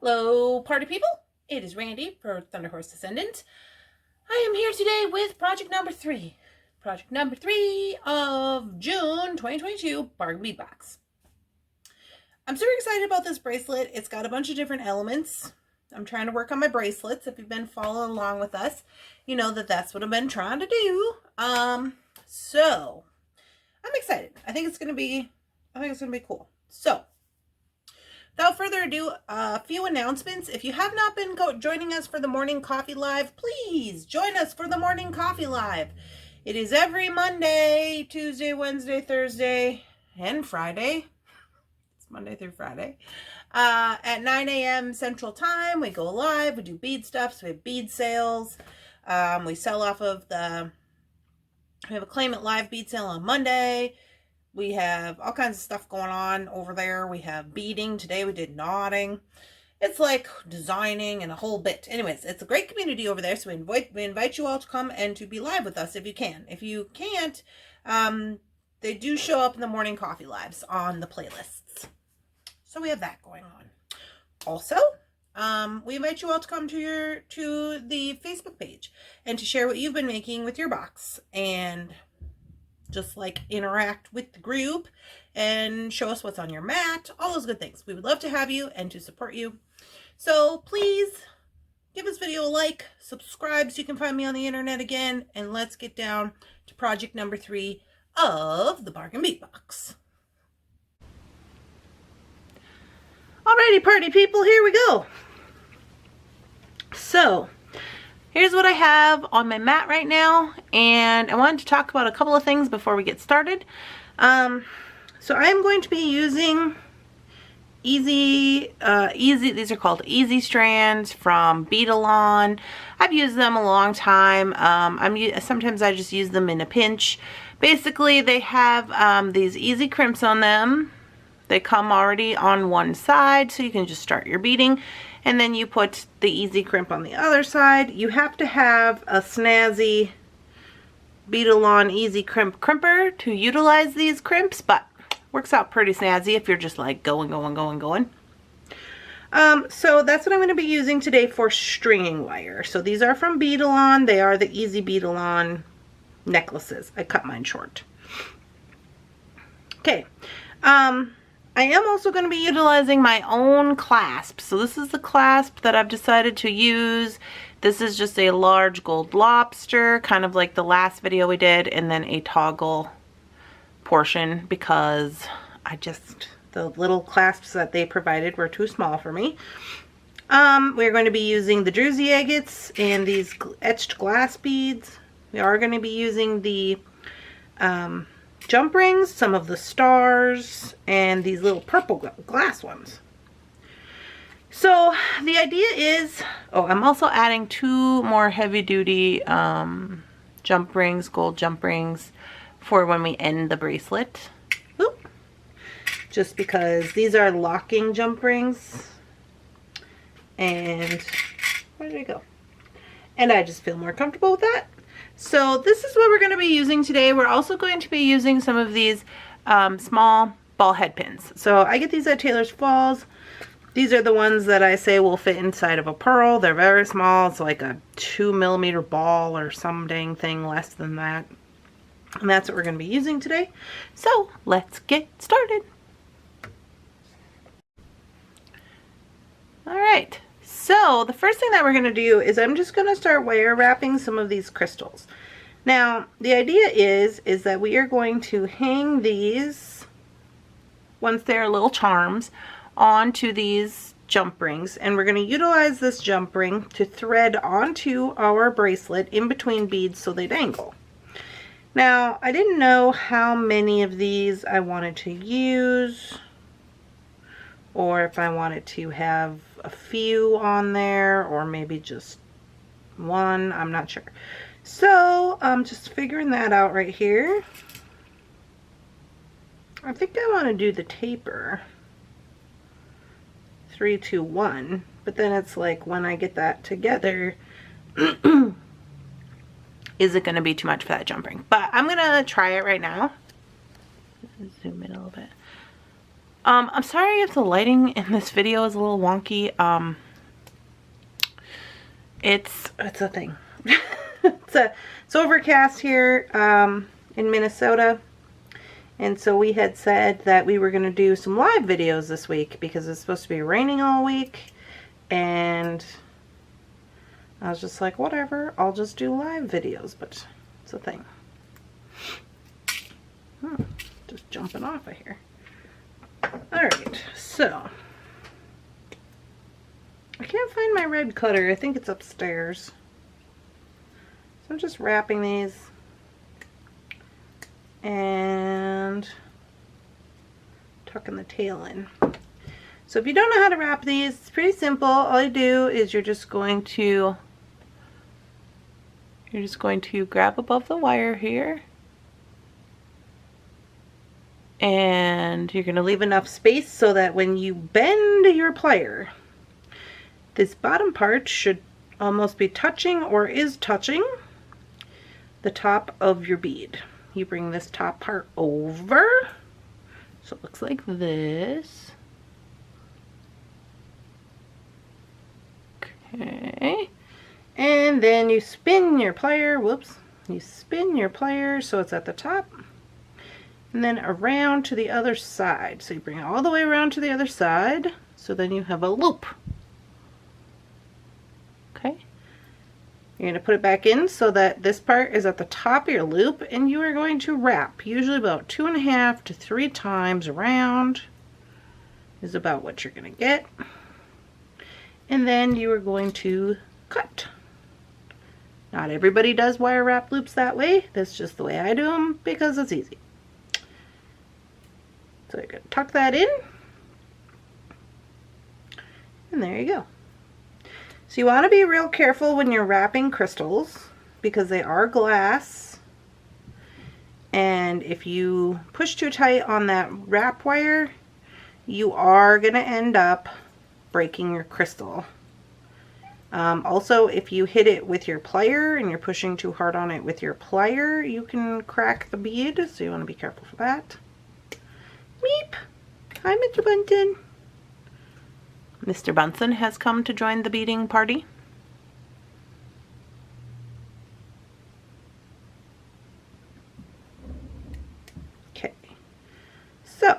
Hello, party people. It is Randy for Thunderhorse Descendant. I am here today with project number 3. Project number 3 of June 2022, Bargain Bead Box. I'm super excited about this bracelet. It's got a bunch of different elements. I'm trying to work on my bracelets. If you've been following along with us, you know that that's what I've been trying to do. So I'm excited. I think it's gonna be cool. So without further ado, a few announcements. If you have not been joining us for the morning coffee live, please join us for the morning coffee live. It is every Monday, Tuesday, Wednesday, Thursday, and Friday. It's Monday through Friday. At 9 a.m. Central Time, we go live. We do bead stuff. So we have bead sales. We sell off of we have a Claim It Live bead sale on Monday. We have all kinds of stuff going on over there. We have beading. Today we did knotting. It's like designing and a whole bit. Anyways, it's a great community over there. So we invite you all to come and to be live with us if you can. If you can't, they do show up in the morning coffee lives on the playlists. So we have that going on. Also, we invite you all to come to the Facebook page and to share what you've been making with your box and just like interact with the group and show us what's on your mat, all those good things. We would love to have you and to support you. So please give this video a like, subscribe so you can find me on the internet again, and let's get down to project number 3 of the Bargain Bead Box. Alrighty, party people, here we go. So here's what I have on my mat right now, and I wanted to talk about a couple of things before we get started. So I'm going to be using these are called Easy Strands from Beadalon. I've used them a long time. Sometimes I just use them in a pinch. Basically, they have these easy crimps on them. They come already on one side, so you can just start your beading. And then you put the easy crimp on the other side. You have to have a snazzy Beadalon easy crimper to utilize these crimps, but works out pretty snazzy if you're just like going. So that's what I'm going to be using today for stringing wire. So these are from Beadalon. They are the Easy Beadalon necklaces. I cut mine short. Okay. I am also going to be utilizing my own clasp. So this is the clasp that I've decided to use. This is just a large gold lobster, kind of like the last video we did, and then a toggle portion because the little clasps that they provided were too small for me. We're going to be using the Druzy agates and these etched glass beads. We are going to be using the jump rings, some of the stars, and these little purple glass ones. So the idea is, I'm also adding 2 more heavy-duty jump rings, gold jump rings, for when we end the bracelet. Oop. Just because these are locking jump rings, and where did it go? And I just feel more comfortable with that. So this is what we're going to be using today. We're also going to be using some of these small ball head pins. So I get these at Taylor's Falls. These are the ones that I say will fit inside of a pearl. They're very small. It's like a 2mm ball or some dang thing less than that. And that's what we're going to be using today. So let's get started. All right. So the first thing that we're going to do is I'm just going to start wire wrapping some of these crystals. Now the idea is that we are going to hang these, once they're little charms, onto these jump rings, and we're going to utilize this jump ring to thread onto our bracelet in between beads so they dangle. Now I didn't know how many of these I wanted to use, or if I wanted to have a few on there, or maybe just one. I'm not sure. So I'm just figuring that out right here. I think I want to do the taper 3, 2, 1, but then it's like when I get that together is it going to be too much for that jump ring? But I'm going to try it right now. Zoom in a little bit. I'm sorry if the lighting in this video is a little wonky. It's a thing. It's overcast here in Minnesota, and so we had said that we were going to do some live videos this week because it's supposed to be raining all week, and I was just like, whatever, I'll just do live videos, but it's a thing. Just jumping off of here. Alright, so I can't find my red cutter. I think it's upstairs. So I'm just wrapping these and tucking the tail in. So if you don't know how to wrap these, it's pretty simple. All you do is you're just going to grab above the wire here, and you're going to leave enough space so that when you bend your plier, this bottom part should almost be touching or is touching the top of your bead. You bring this top part over, so it looks like this. Okay. And then you spin your plier, whoops, you spin your plier so it's at the top, and then around to the other side. So you bring it all the way around to the other side, so then you have a loop. Okay. You're going to put it back in so that this part is at the top of your loop, and you are going to wrap, usually about 2.5 to 3 times around is about what you're going to get. And then you are going to cut. Not everybody does wire wrap loops that way. That's just the way I do them because it's easy. So you're going to tuck that in. And there you go. So you want to be real careful when you're wrapping crystals because they are glass. And if you push too tight on that wrap wire, you are going to end up breaking your crystal. Also, if you hit it with your plier and you're pushing too hard on it with your plier, you can crack the bead, so you want to be careful for that. Meep! Hi, Mr. Bunsen. Mr. Bunsen has come to join the beading party. Okay, so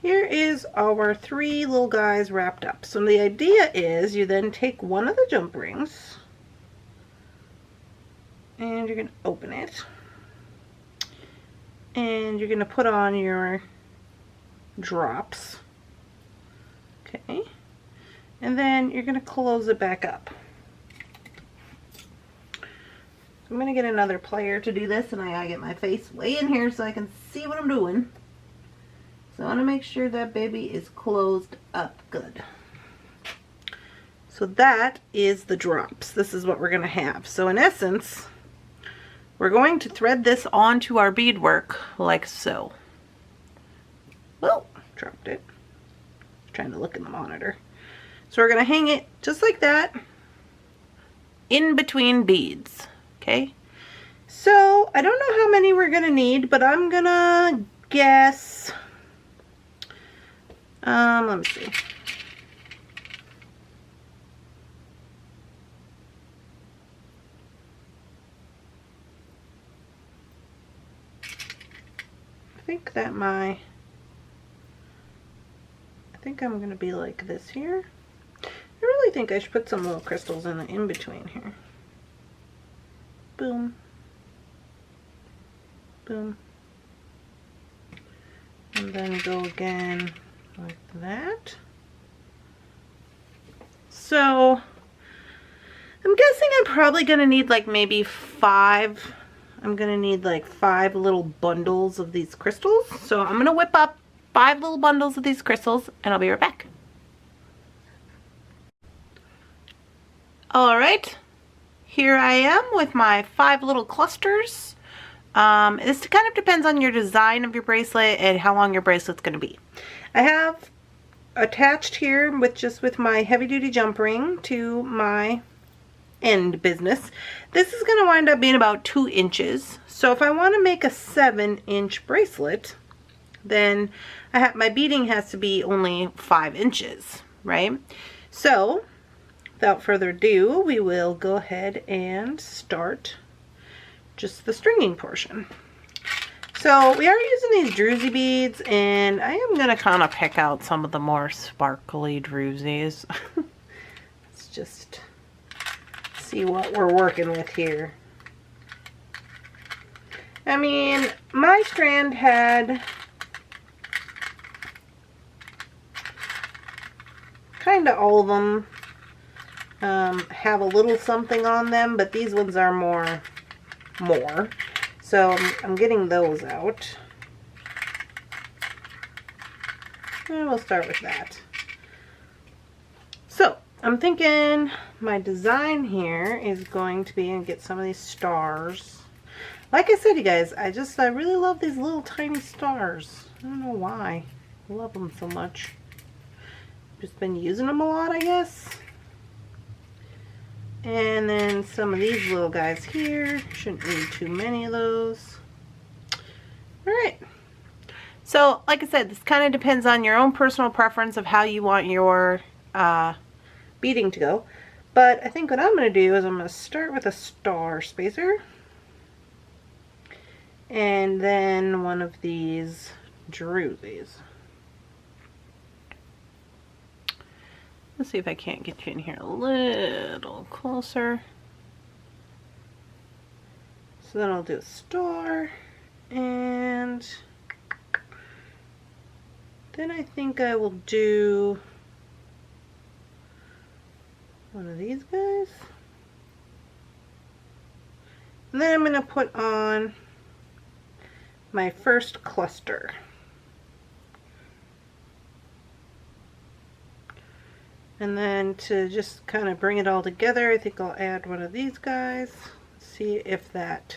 here is our 3 little guys wrapped up. So the idea is you then take one of the jump rings and you're going to open it, and you're going to put on your drops. Okay, and then you're going to close it back up. I'm going to get another plier to do this, and I gotta get my face way in here so I can see what I'm doing. So I want to make sure that baby is closed up good. So that is the drops. This is what we're going to have. So in essence, we're going to thread this onto our beadwork like so. Well, dropped it. Trying to look in the monitor. So we're going to hang it just like that in between beads. Okay. So I don't know how many we're going to need, but I'm going to guess. Let me see. I think I'm going to be like this here. I really think I should put some little crystals in the in-between here. Boom. Boom. And then go again like that. So I'm guessing I'm probably going to need like maybe 5. I'm going to need like 5 little bundles of these crystals. So I'm going to whip up 5 little bundles of these crystals and I'll be right back. Alright, here I am with my 5 little clusters. This kind of depends on your design of your bracelet and how long your bracelet's going to be. I have attached here with my heavy duty jump ring to my end business. This is going to wind up being about 2 inches. So if I want to make a 7-inch bracelet, then my beading has to be only 5 inches, right? So without further ado, we will go ahead and start just the stringing portion. So we are using these Druzy beads, and I am going to kind of pick out some of the more sparkly Druzys. Let's just see what we're working with here. I mean, my strand had kind of all of them have a little something on them, but these ones are more. So I'm getting those out. And we'll start with that. So I'm thinking my design here is going to be, and get some of these stars. Like I said, you guys, I really love these little tiny stars. I don't know why. I love them so much. Just been using them a lot, I guess. And then some of these little guys here. Shouldn't need too many of those. Alright. So, like I said, this kind of depends on your own personal preference of how you want your beading to go. But I think what I'm going to do is I'm going to start with a star spacer. And then one of these Druzys. Let's see if I can't get you in here a little closer. So then I'll do a star, and then I think I will do one of these guys. And then I'm going to put on my first cluster. And then to just kind of bring it all together, I think I'll add one of these guys. See if that,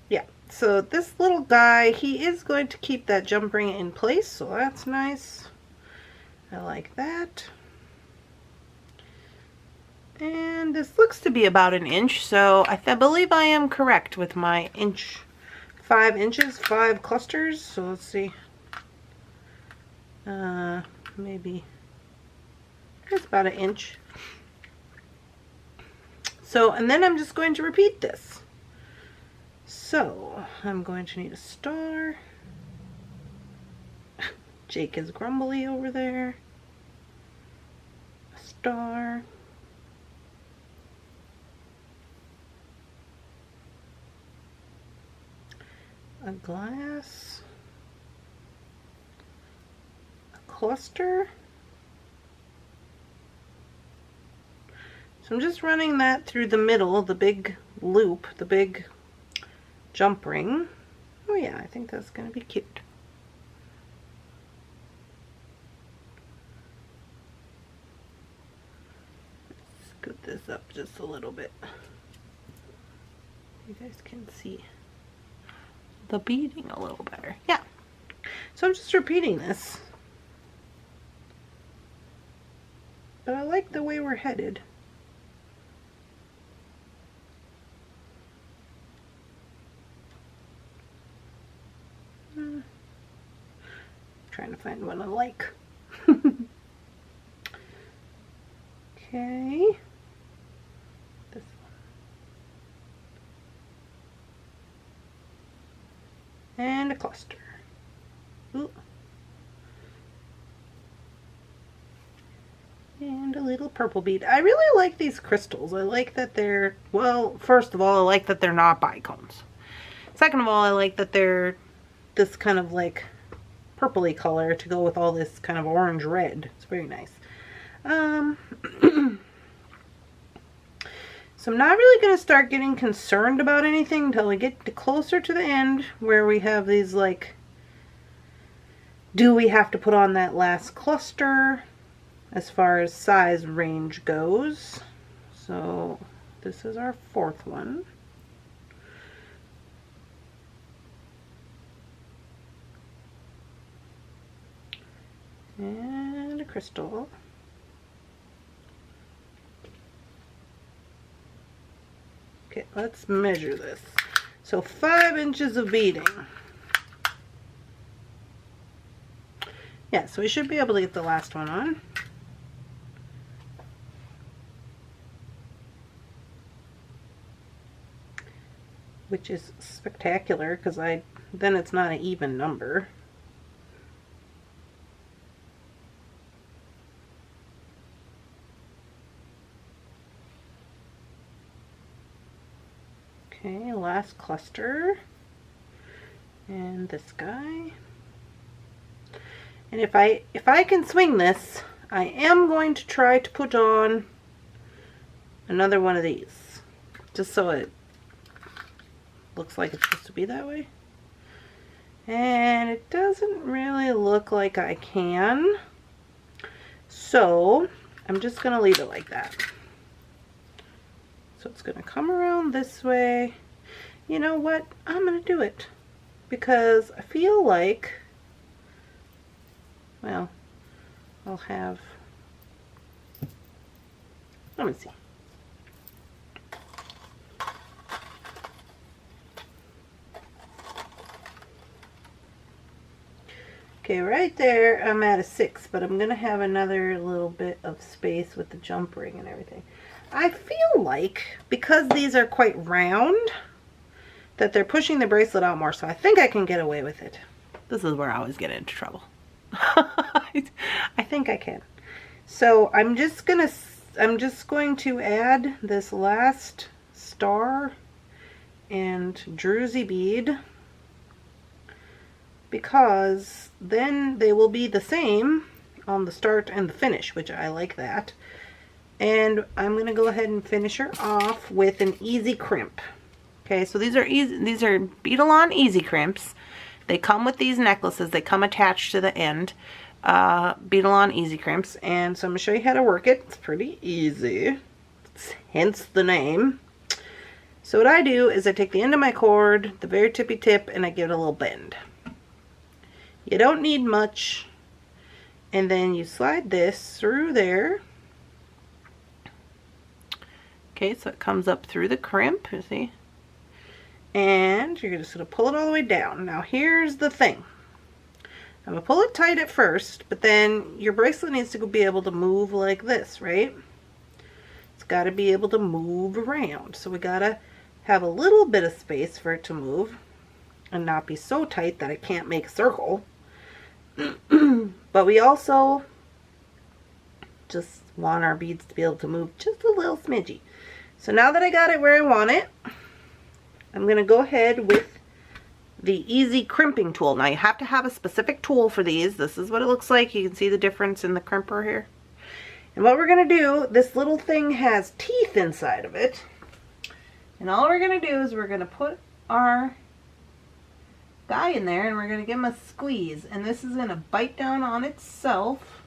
yeah. So this little guy, he is going to keep that jump ring in place, so that's nice. I like that. And this looks to be about an inch, so I believe I am correct with my inch. 5 inches, 5 clusters. So let's see. Maybe it's about an inch. So, and then I'm just going to repeat this. So I'm going to need a star. Jake is grumbly over there. A star. A glass. A cluster. So I'm just running that through the middle, the big loop, the big jump ring. Oh yeah, I think that's going to be cute. Scoot this up just a little bit. You guys can see the beading a little better. Yeah. So I'm just repeating this. But I like the way we're headed. Trying to find one I like. Okay. This one. And a cluster. Ooh. And a little purple bead. I really like these crystals. I like that they're, well, first of all, I like that they're not bicones. Second of all, I like that they're this kind of like purpley color to go with all this kind of orange red. It's very nice. So I'm not really going to start getting concerned about anything until we get closer to the end where we have these like, do we have to put on that last cluster as far as size range goes. So this is our 4th one. And a crystal. Okay, let's measure this. So 5 inches of beading. Yeah, so we should be able to get the last one on. Which is spectacular, because then it's not an even number. Okay, last cluster. And this guy. And if I can swing this, I am going to try to put on another one of these. Just so it looks like it's supposed to be that way. And it doesn't really look like I can. So I'm just going to leave it like that. So it's going to come around this way. You know what? I'm going to do it. Because I feel like, well, I'll have, let me see. Okay, right there I'm at a 6, but I'm going to have another little bit of space with the jump ring and everything. I feel like, because these are quite round, that they're pushing the bracelet out more, so I think I can get away with it. This is where I always get into trouble. I think I can. So I'm just going to add this last star and druzy bead, because then they will be the same on the start and the finish, which I like that. And I'm going to go ahead and finish her off with an easy crimp. Okay, so these are Bead-A-Lon easy crimps. They come with these necklaces. They come attached to the end. Bead-A-Lon easy crimps. And so I'm going to show you how to work it. It's pretty easy. Hence the name. So what I do is I take the end of my cord, the very tippy tip, and I give it a little bend. You don't need much. And then you slide this through there. Okay, so it comes up through the crimp, you see. And you're just going to pull it all the way down. Now here's the thing. I'm going to pull it tight at first, but then your bracelet needs to be able to move like this, right? It's got to be able to move around. So we got to have a little bit of space for it to move and not be so tight that it can't make a circle. But we also just want our beads to be able to move just a little smidgy. So now that I got it where I want it, I'm going to go ahead with the easy crimping tool. Now you have to have a specific tool for these. This is what it looks like. You can see the difference in the crimper here. And what we're going to do, this little thing has teeth inside of it. And all we're going to do is we're going to put our guy in there and we're going to give him a squeeze. And this is going to bite down on itself.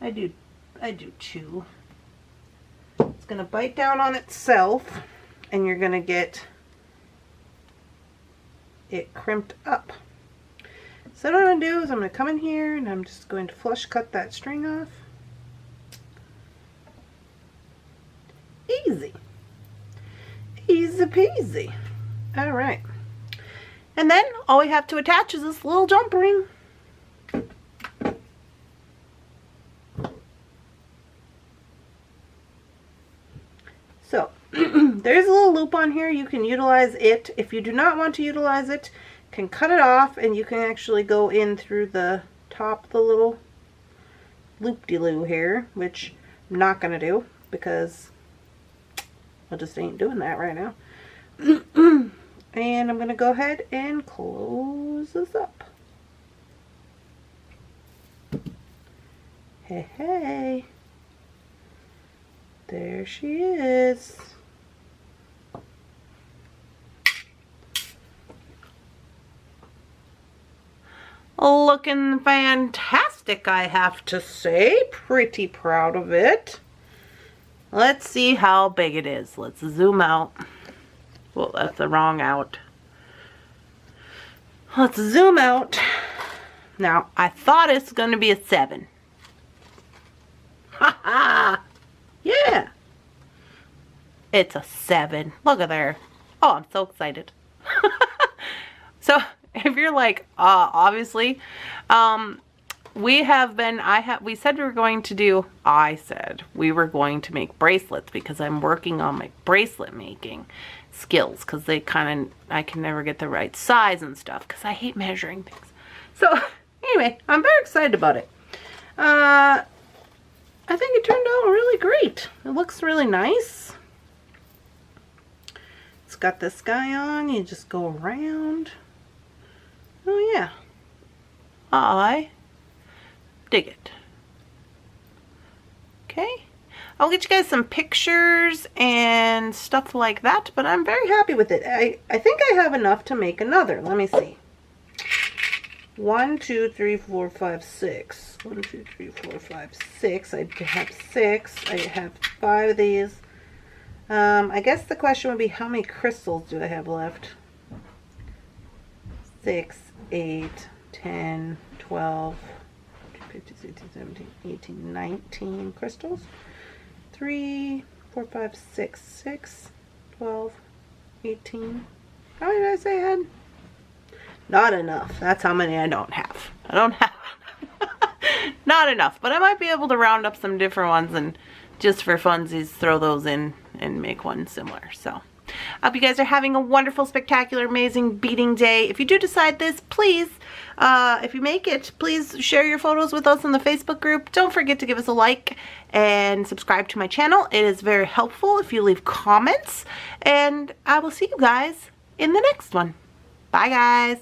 I do two. It's going to bite down on itself and you're going to get it crimped up. So what I'm going to do is I'm going to come in here and I'm just going to flush cut that string off. Easy. Easy peasy. Alright. And then all we have to attach is this little jump ring. So, there's a little loop on here. You can utilize it. If you do not want to utilize it, you can cut it off and you can actually go in through the top of the little loop-de-loo here, which I'm not going to do because I just ain't doing that right now. And I'm going to go ahead and close this up. Hey, hey. There she is. Looking fantastic, I have to say. Pretty proud of it. Let's see how big it is. Let's zoom out. Well, that's the wrong out. Let's zoom out. Now, I thought it's going to be a 7. Ha ha! Yeah! It's a 7. Look at there. Oh, I'm so excited. So, if you're like, obviously, we said we were going to do, I said we were going to make bracelets because I'm working on my bracelet making skills, because I can never get the right size and stuff because I hate measuring things. So anyway, I'm very excited about it. I think it turned out really great. It looks really nice. It's got this guy on. You just go around. Oh yeah. I dig it. Okay. I'll get you guys some pictures and stuff like that, but I'm very happy with it. I think I have enough to make another. Let me see. 1, 2, 3, 4, 5, 6. 1, 2, 3, 4, 5, 6. I have 6. I have 5 of these. I guess the question would be, how many crystals do I have left? 6, 8, 10, 12, 15, 16, 17, 18, 19 crystals. 3, 4, 5, 6, 6, 12, 18. How many did I say I had? Not enough. That's how many I don't have. I don't have not enough, but I might be able to round up some different ones and just for funsies throw those in and make one similar. So I hope you guys are having a wonderful, spectacular, amazing beading day. If you do decide this, please, if you make it, please share your photos with us in the Facebook group. Don't forget to give us a like and subscribe to my channel. It is very helpful if you leave comments. And I will see you guys in the next one. Bye, guys.